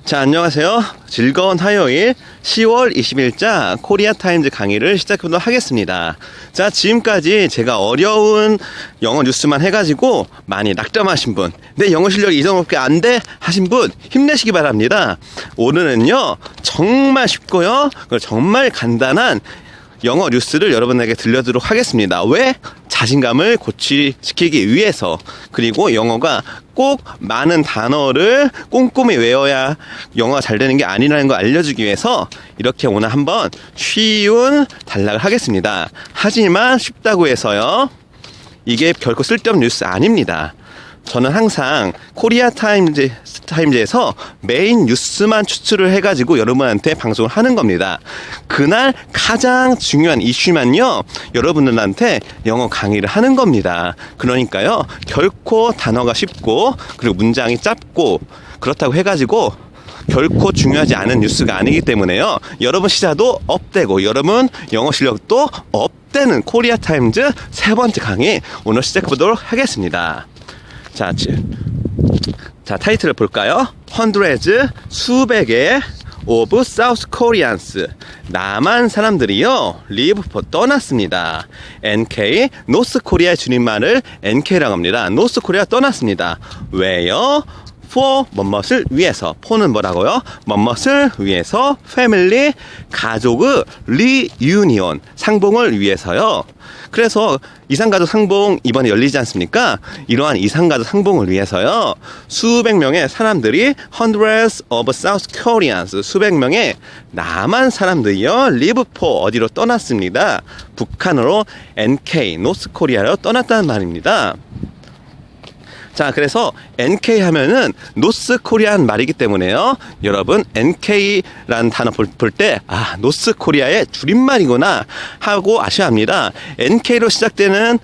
자, 안녕하세요. 즐거운 화요일 10월 20일자 코리아 타임즈 강의를 시작하도록 하겠습니다. 자, 지금까지 제가 어려운 영어 뉴스만 해가지고 많이 낙담하신 분, 내 영어 실력이 이 정도밖에 안 돼 하신 분 힘내시기 바랍니다. 오늘은요 정말 쉽고요 정말 간단한 영어 뉴스를 여러분에게 들려드리도록 하겠습니다. 왜? 자신감을 고취시키기 위해서, 그리고 영어가 꼭 많은 단어를 꼼꼼히 외워야 영어가 잘 되는 게 아니라는 걸 알려주기 위해서 이렇게 오늘 한번 쉬운 단락을 하겠습니다. 하지만 쉽다고 해서요 이게 결코 쓸데없는 뉴스 아닙니다. 저는 항상 코리아 타임즈에서 메인 뉴스만 추출을 해가지고 여러분한테 방송을 하는 겁니다. 그날 가장 중요한 이슈만요 여러분들한테 영어 강의를 하는 겁니다. 그러니까요 결코 단어가 쉽고 그리고 문장이 짧고 그렇다고 해가지고 결코 중요하지 않은 뉴스가 아니기 때문에요 여러분 시야도 업되고 여러분 영어 실력도 업되는 코리아 타임즈 세 번째 강의 오늘 시작해보도록 하겠습니다. 자, 타이틀을 볼까요? Hundreds, 수백의 of South Koreans, 남한 사람들이요 leave for 떠났습니다. NK, North Korea의 줄임말을 NK라고 합니다. North Korea 떠났습니다. 왜요? for 뭐뭇을 위해서. for는 뭐라고요? 뭐뭇을 위해서. family, 가족의 reunion, 상봉을 위해서요. 그래서 이산가족 상봉 이번에 열리지 않습니까? 이러한 이산가족 상봉을 위해서요 수백 명의 사람들이 hundreds of South Koreans, 수백 명의 남한 사람들이요 live for 어디로 떠났습니다. 북한으로 NK, North Korea로 떠났다는 말입니다. 자, 그래서 NK 하면은 노스 코리안 말이기 때문에요 여러분 NK라는 단어 볼 때 노스 코리아의 줄임말이구나 하고 아셔야 합니다. NK로 시작되는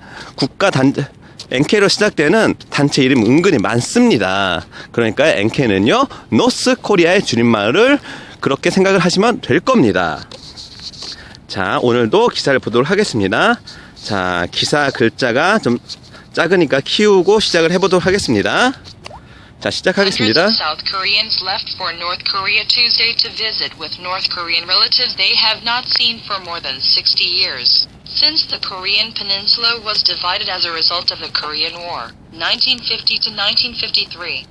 NK로 시작되는 단체 이름 은근히 많습니다. 그러니까 NK는요 노스 코리아의 줄임말을 그렇게 생각을 하시면 될 겁니다. 자, 오늘도 기사를 보도록 하겠습니다. 자, 기사 글자가 좀 작으니까 키우고 시작을 해보도록 하겠습니다. 자, 시작하겠습니다. South Koreans left for North Korea Tuesday to visit with North Korean relatives they have not seen for more than 60 years. Since the Korean peninsula was divided as a result of the Korean War, 1950 to 1953.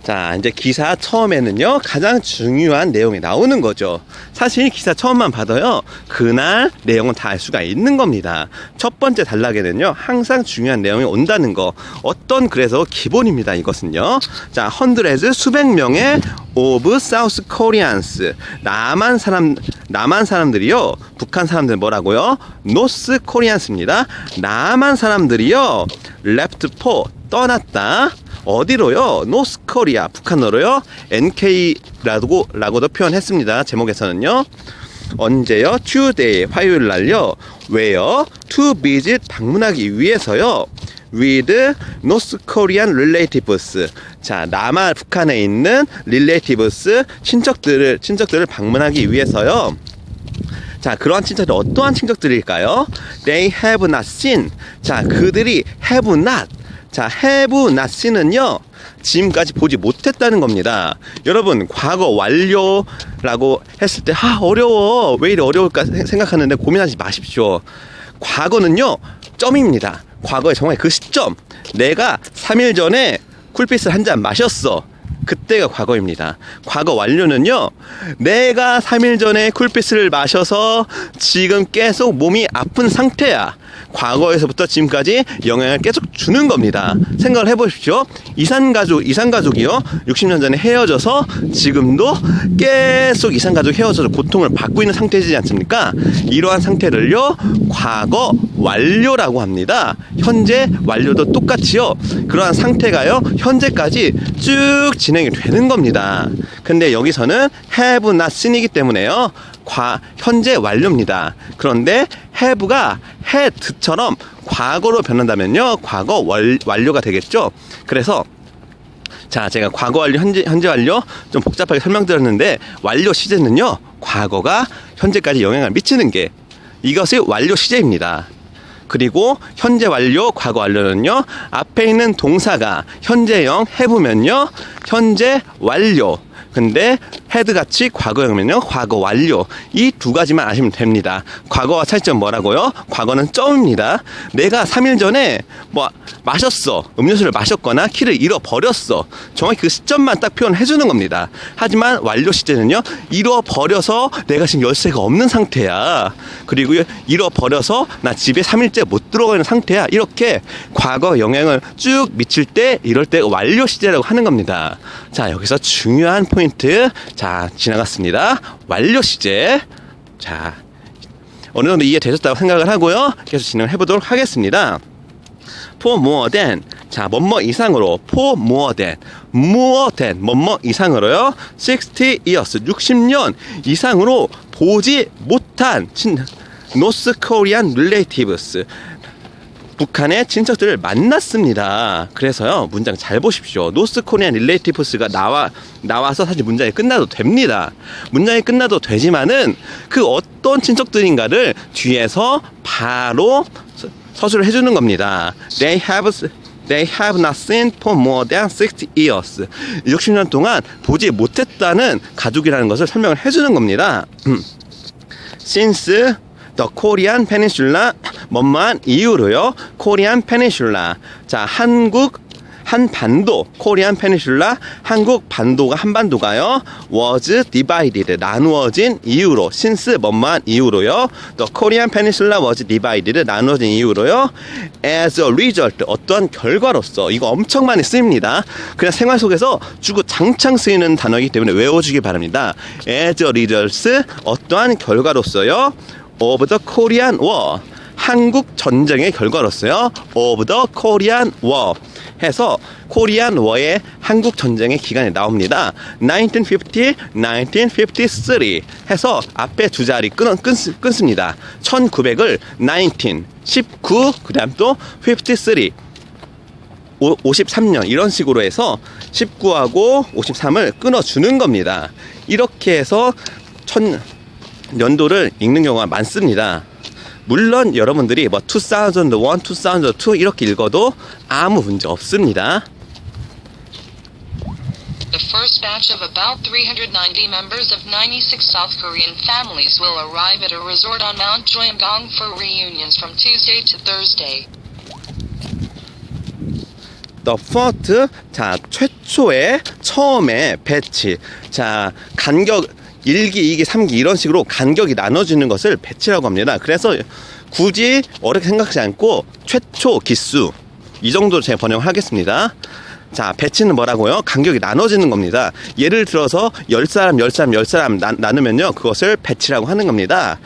자, 이제 기사 처음에는요 가장 중요한 내용이 나오는 거죠. 사실 기사 처음만 봐도요 그날 내용은 다 알 수가 있는 겁니다. 첫 번째 단락에는요 항상 중요한 내용이 온다는 거, 어떤 그래서 기본입니다. 이것은요 자, hundreds, 수백 명의 of South Koreans, 남한 사람들이요 북한 사람들 뭐라고요? North Koreans입니다. 남한 사람들이요 left for 떠났다. 어디로요? 노스 코리아, 북한으로요. NK라고도 표현했습니다. 제목에서는요. 언제요? Tuesday, 화요일 날요. 왜요? To visit, 방문하기 위해서요. With North Korean relatives. 자, 북한에 있는 relatives, 친척들을 방문하기 위해서요. 자, 그러한 친척들이 어떠한 친척들일까요? They have not seen. 자, 그들이 have not. 자, have not seen은요 지금까지 보지 못했다는 겁니다. 여러분, 과거 완료라고 했을 때 어려워, 왜 이리 어려울까 생각하는데 고민하지 마십시오. 과거는요 점입니다. 과거의 정말 그 시점, 내가 3일 전에 쿨피스를 한 잔 마셨어, 그때가 과거입니다. 과거 완료는요 내가 3일 전에 쿨피스를 마셔서 지금 계속 몸이 아픈 상태야. 과거에서부터 지금까지 영향을 계속 주는 겁니다. 생각을 해보십시오. 이산가족이요 60년 전에 헤어져서 지금도 계속 이산가족 헤어져서 고통을 받고 있는 상태이지 않습니까? 이러한 상태를요 과거 완료라고 합니다. 현재 완료도 똑같이요 그러한 상태가요 현재까지 쭉 진행이 되는 겁니다. 근데 여기서는 have not seen이기 때문에요 현재 완료입니다. 그런데 have가 had처럼 과거로 변한다면요 과거 완료가 되겠죠. 그래서 자, 제가 과거 완료, 현재 완료 좀 복잡하게 설명드렸는데 완료 시제는요 과거가 현재까지 영향을 미치는 게 이것이 완료 시제입니다. 그리고 현재 완료, 과거 완료는요 앞에 있는 동사가 현재형 해보면요 현재 완료, 근데 had같이 과거형이면요, 과거 완료. 이 두 가지만 아시면 됩니다. 과거와 차이점 뭐라고요? 과거는 점입니다. 내가 3일 전에 뭐 마셨어, 음료수를 마셨거나 키를 잃어버렸어. 정확히 그 시점만 딱 표현해 주는 겁니다. 하지만 완료 시제는요, 잃어버려서 내가 지금 열쇠가 없는 상태야. 그리고 잃어버려서 나 집에 3일째 못 들어가는 상태야. 이렇게 과거 영향을 쭉 미칠 때, 이럴 때 완료 시제라고 하는 겁니다. 자, 여기서 중요한 포인트. 자, 지나갔습니다. 완료 시제. 자, 어느 정도 이해되셨다고 생각을 하고요. 계속 진행을 해보도록 하겠습니다. For more than. 자, 뭐뭐 이상으로. For more than. more than. 뭐뭐 이상으로요. 60 years. 60년 이상으로 보지 못한 North Korean relatives. 북한의 친척들을 만났습니다. 그래서요, 문장 잘 보십시오. 노스 코리안 릴레이티브스가 나와서 사실 문장이 끝나도 됩니다. 문장이 끝나도 되지만은 그 어떤 친척들인가를 뒤에서 바로 서술을 해주는 겁니다. They have not seen for more than 60 years. 60년 동안 보지 못했다는 가족이라는 것을 설명을 해주는 겁니다. Since The Korean Peninsula, 뭐뭐한 이유로요. Korean Peninsula. 자, 한반도, Korean Peninsula, 한국 반도가, 한반도가요, was divided, 나누어진 이유로, since 뭐뭐한 이유로요. The Korean Peninsula was divided, 나누어진 이유로요. As a result, 어떠한 결과로서. 이거 엄청 많이 쓰입니다. 그냥 생활 속에서 주구장창 쓰이는 단어이기 때문에 외워주기 바랍니다. As a result, 어떠한 결과로서요. of the Korean War, 한국 전쟁의 결과로서요. of the Korean War 해서 코리안 워의 한국 전쟁의 기간에 나옵니다. 1950, 1953 해서 앞에 두 자리 끊습니다. 1900을 19, 그 다음 또 53, 53년 이런 식으로 해서 19하고 53을 끊어주는 겁니다. 이렇게 해서 연도를 읽는 경우가 많습니다. 물론 여러분들이 뭐 2001, 2002 이렇게 읽어도 아무 문제 없습니다. The first batch of about 390 members of 96 South Korean families will arrive at a resort on Mount Joyongang for reunions from Tuesday to Thursday. The first, 자, 최초의, 처음에 배치. 자, 간격 1기, 2기, 3기 이런 식으로 간격이 나눠지는 것을 배치라고 합니다. 그래서 굳이 어렵게 생각하지 않고 최초 기수 이 정도로 제가 번역을 하겠습니다. 자, 배치는 뭐라고요? 간격이 나눠지는 겁니다. 예를 들어서 10사람 나누면요, 그것을 배치라고 하는 겁니다.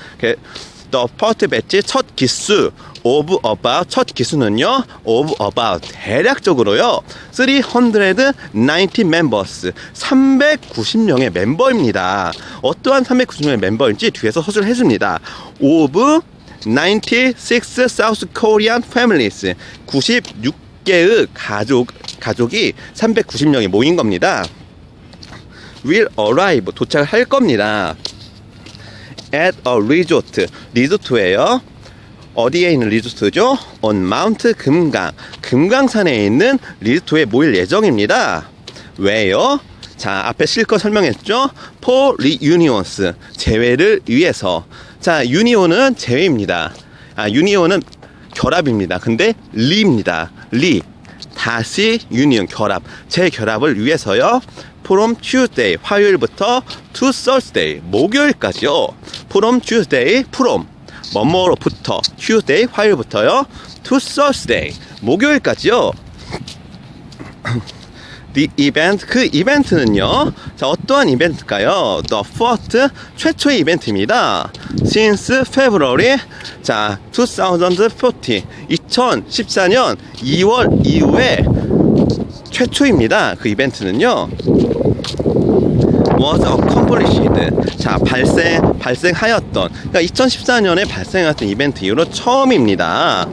The first batch, 첫 기수 of about, 첫 기수는요, of about, 대략적으로요, 390 members, 390명의 멤버입니다. 어떠한 390명의 멤버인지 뒤에서 서술을 해줍니다. of 96 South Korean families, 96개의 가족이 390명이 모인 겁니다. will arrive, 도착을 할 겁니다. at a resort, 리조트예요. 어디에 있는 리조트죠? on Mount 금강, 금강산에 있는 리조트에 모일 예정입니다. 왜요? 자, 앞에 실컷 설명했죠? for reunions, 재회를 위해서. 자, 유니온은 재회입니다. 유니온은 결합입니다. 근데 리입니다. 리, 다시 유니온, 결합, 재결합을 위해서요. from Tuesday, 화요일부터 to Thursday, 목요일까지요. from Tuesday, from 뭐뭐로부터, Tuesday, 화요일부터요. to Thursday, 목요일까지요. The event, 그 이벤트는요. 자, 어떠한 이벤트일까요? The first, 최초의 이벤트입니다. Since February, 자, 2014, 2014년 2월 이후에 최초입니다. 그 이벤트는요. was accomplished. 자, 발생하였던. 그러니까 2014년에 발생했던 이벤트 이후로 처음입니다.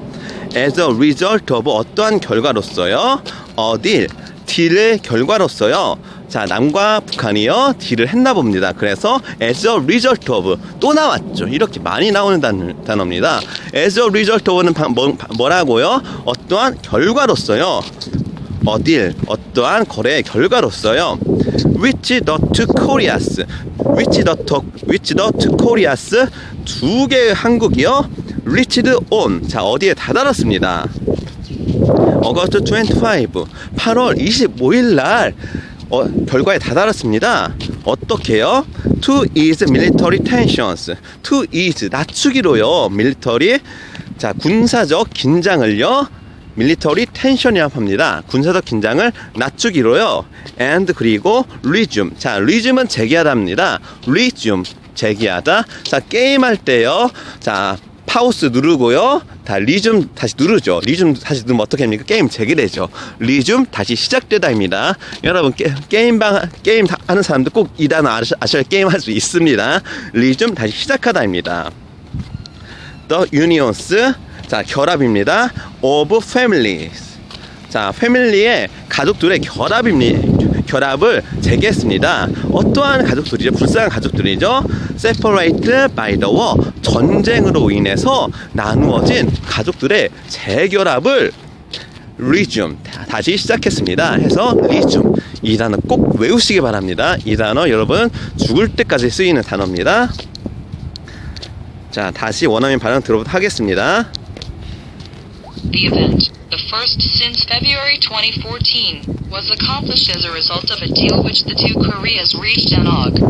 As a result of, 어떠한 결과로서요. 어딜, 딜의 결과로서요. 자, 남과 북한이요, 딜을 했나 봅니다. 그래서 as a result of, 또 나왔죠. 이렇게 많이 나오는 단어입니다. as a result of는 뭐라고요? 어떠한 결과로서요. 어딜 어떠한 거래의 결과로서요. which the two Koreas 두 개의 한국이요 reached on 자 어디에 다다랐습니다. August 25 8월 25일 날 결과에 다다랐습니다. 어떻게요? To ease military tensions. To ease 낮추기로요. military 자 군사적 긴장을요. military tension이라고 합니다. 군사적 긴장을 낮추기로요. and 그리고 resume. 자 resume은 재개하다입니다. resume 재개하다. 자 게임할 때요. 자 파우스 누르고요. 다 리즘 다시 누르죠. 리즘 다시 누르면 어떻게 합니까? 게임 재개되죠. 리즘 다시 시작되다입니다. 여러분 게임 하는 사람들 꼭 이 단어 아셔야 게임 할 수 있습니다. 리즘 다시 시작하다입니다. The unions 자 결합입니다. of families 자 패밀리의 가족들의 결합을 재개했습니다. 어떠한 가족들이죠? 불쌍한 가족들이죠. Separated by the war 전쟁으로 인해서 나누어진 가족들의 재결합을 resume 다시 시작했습니다. 해서 resume 이 단어 꼭 외우시기 바랍니다. 이 단어 여러분 죽을 때까지 쓰이는 단어입니다. 자 다시 원어민 발음 들어보도록 하겠습니다. The event, the first since February 2014, was accomplished as a result of a deal which the two Koreas reached in August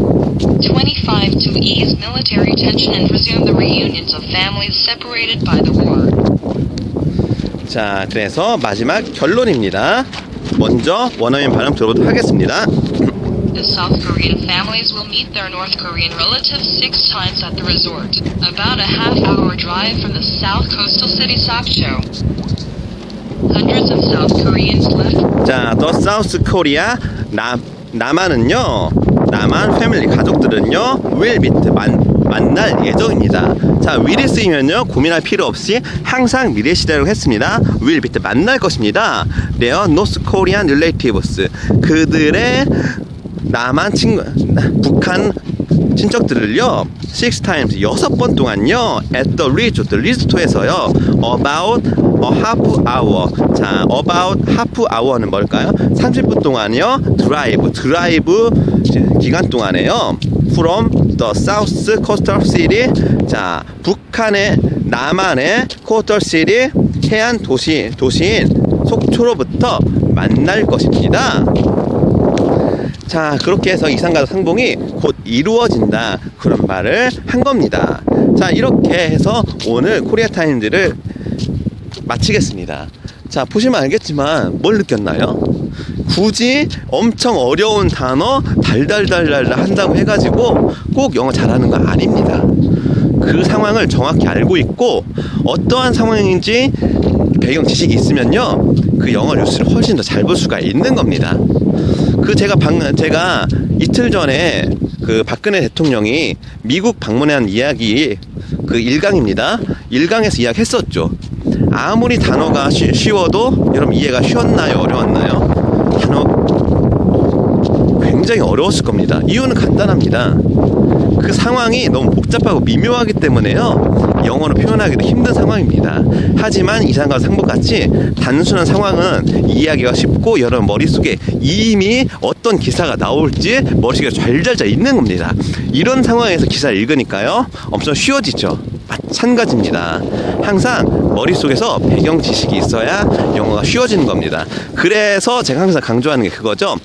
25 to ease military tension and resume the reunions of families separated by the war. 자, 그래서 마지막 결론입니다. 먼저 원어민 발음 들어보도록 하겠습니다. The South Korean families will meet their North Korean relatives 6 times at the resort, about a half-hour drive from the south coastal city Sakcho. Hundreds of South Koreans left. 자, The South Korea 남한은요, 남한 패밀리 가족들은요, will meet 만날 예정입니다. 자, will이 쓰이면요, 고민할 필요 없이 항상 미래 시대로 했습니다. will meet 만날 것입니다. Their North Korean relatives 그들의 남한 북한 친척들을요 6 times 6번 동안요 at the 리조트에서요 about a half hour 자 about half hour는 뭘까요? 30분 동안요 드라이브 기간 동안에요 from the south coastal city 자 북한의 남한의 coastal city 해안 도시인 속초로부터 만날 것입니다. 자 그렇게 해서 이상가족 상봉이 곧 이루어진다 그런 말을 한 겁니다. 자 이렇게 해서 오늘 코리아타임즈를 마치겠습니다. 자 보시면 알겠지만 뭘 느꼈나요? 굳이 엄청 어려운 단어 달달달달 한다고 해가지고 꼭 영어 잘하는 거 아닙니다. 그 상황을 정확히 알고 있고 어떠한 상황인지 배경 지식이 있으면요 그 영어 뉴스를 훨씬 더 잘 볼 수가 있는 겁니다. 제가 이틀 전에 그 박근혜 대통령이 미국 방문한 이야기 그 1강입니다. 1강에서 이야기했었죠. 아무리 단어가 쉬워도 여러분 이해가 쉬웠나요? 어려웠나요? 단어 굉장히 어려웠을 겁니다. 이유는 간단합니다. 그 상황이 너무 복잡하고 미묘하기 때문에요 영어로 표현하기도 힘든 상황입니다. 하지만 이상과 상복같이 단순한 상황은 이해하기가 쉽고 여러분 머릿속에 이미 어떤 기사가 나올지 머릿속에 잘잘 있는 겁니다. 이런 상황에서 기사를 읽으니까요 엄청 쉬워지죠. 마찬가지입니다. 항상 머릿속에서 배경 지식이 있어야 영어가 쉬워지는 겁니다. 그래서 제가 항상 강조하는 게 그거죠.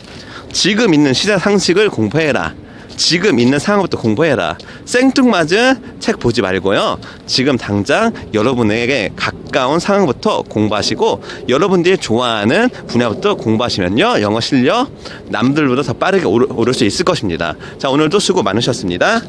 지금 있는 시대 상식을 공부해라. 지금 있는 상황부터 공부해라. 생뚱맞은 책 보지 말고요. 지금 당장 여러분에게 가까운 상황부터 공부하시고 여러분들이 좋아하는 분야부터 공부하시면요. 영어 실력 남들보다 더 빠르게 오를 수 있을 것입니다. 자, 오늘도 수고 많으셨습니다.